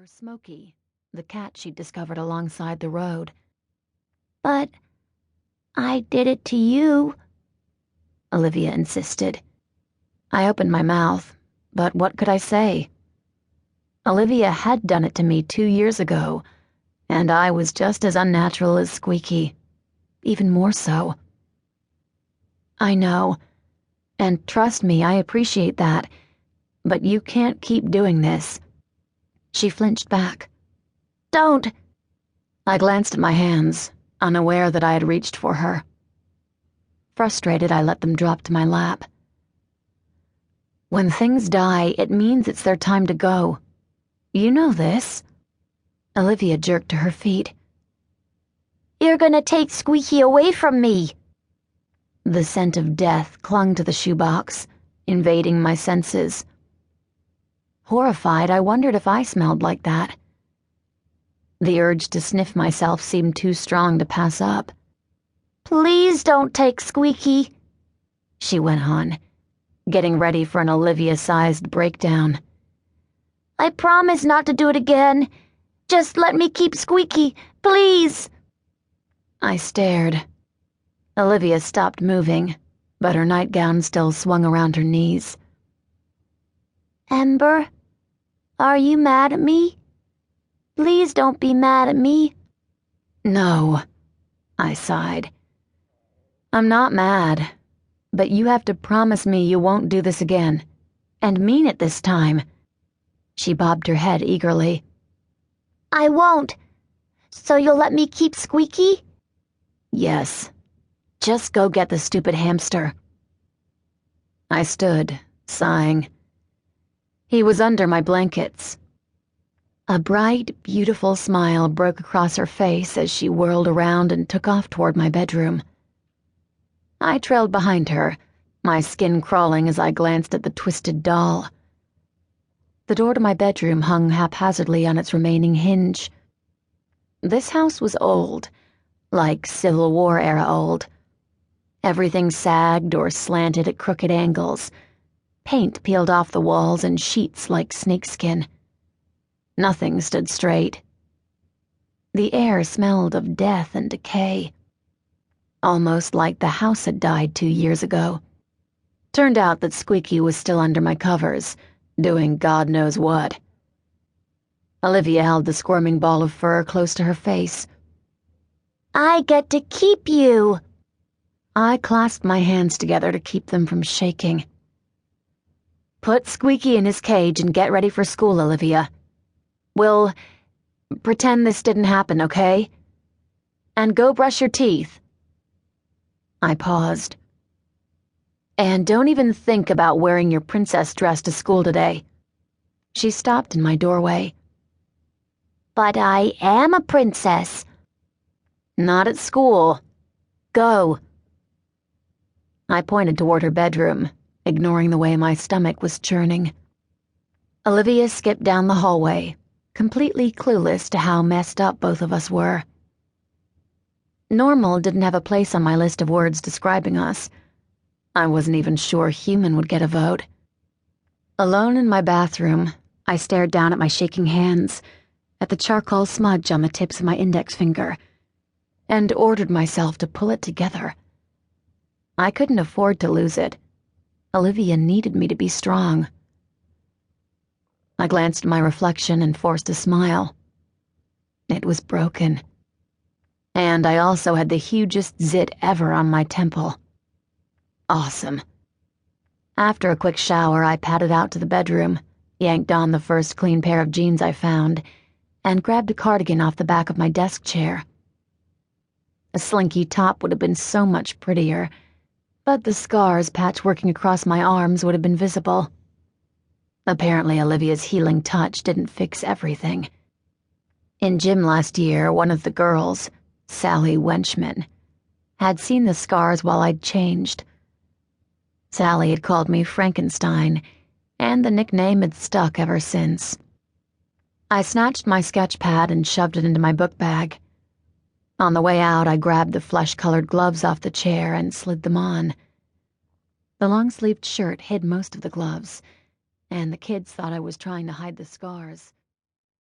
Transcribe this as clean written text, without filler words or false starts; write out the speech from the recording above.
or Smokey, the cat she'd discovered alongside the road. "But I did it to you," Olivia insisted. I opened my mouth, but what could I say? Olivia had done it to me 2 years ago, and I was just as unnatural as Squeaky, even more so. I know, and trust me, I appreciate that, but you can't keep doing this. She flinched back. "Don't!" I glanced at my hands, unaware that I had reached for her. Frustrated, I let them drop to my lap. When things die, it means it's their time to go. You know this. Olivia jerked to her feet. "You're gonna take Squeaky away from me." The scent of death clung to the shoebox, invading my senses. Horrified, I wondered if I smelled like that. The urge to sniff myself seemed too strong to pass up. "Please don't take Squeaky," she went on, getting ready for an Olivia-sized breakdown. "I promise not to do it again. Just let me keep Squeaky, please." I stared. Olivia stopped moving, but her nightgown still swung around her knees. "Ember, are you mad at me? Please don't be mad at me." "No," I sighed. "I'm not mad, but you have to promise me you won't do this again, and mean it this time." She bobbed her head eagerly. "I won't. So you'll let me keep Squeaky?" "Yes. Just go get the stupid hamster." I stood, sighing. He was under my blankets. A bright, beautiful smile broke across her face as she whirled around and took off toward my bedroom. I trailed behind her, my skin crawling as I glanced at the twisted doll. The door to my bedroom hung haphazardly on its remaining hinge. This house was old, like Civil War era old. Everything sagged or slanted at crooked angles. Paint peeled off the walls in sheets like snakeskin. Nothing stood straight. The air smelled of death and decay, almost like the house had died 2 years ago. Turned out that Squeaky was still under my covers, doing God knows what. Olivia held the squirming ball of fur close to her face. "I get to keep you." I clasped my hands together to keep them from shaking. "Put Squeaky in his cage and get ready for school, Olivia. We'll pretend this didn't happen, okay? And go brush your teeth." I paused. "And don't even think about wearing your princess dress to school today." She stopped in my doorway. "But I am a princess." "Not at school. Go." I pointed toward her bedroom, ignoring the way my stomach was churning. Olivia skipped down the hallway, completely clueless to how messed up both of us were. Normal didn't have a place on my list of words describing us. I wasn't even sure human would get a vote. Alone in my bathroom, I stared down at my shaking hands, at the charcoal smudge on the tips of my index finger, and ordered myself to pull it together. I couldn't afford to lose it. Olivia needed me to be strong. I glanced at my reflection and forced a smile. It was broken. And I also had the hugest zit ever on my temple. Awesome. After a quick shower, I padded out to the bedroom, yanked on the first clean pair of jeans I found, and grabbed a cardigan off the back of my desk chair. A slinky top would have been so much prettier, but the scars patchworking across my arms would have been visible. Apparently, Olivia's healing touch didn't fix everything. In gym last year, one of the girls, Sally Wenchman, had seen the scars while I'd changed. Sally had called me Frankenstein, and the nickname had stuck ever since. I snatched my sketch pad and shoved it into my book bag. On the way out, I grabbed the flesh-colored gloves off the chair and slid them on. The long-sleeved shirt hid most of the gloves, and the kids thought I was trying to hide the scars.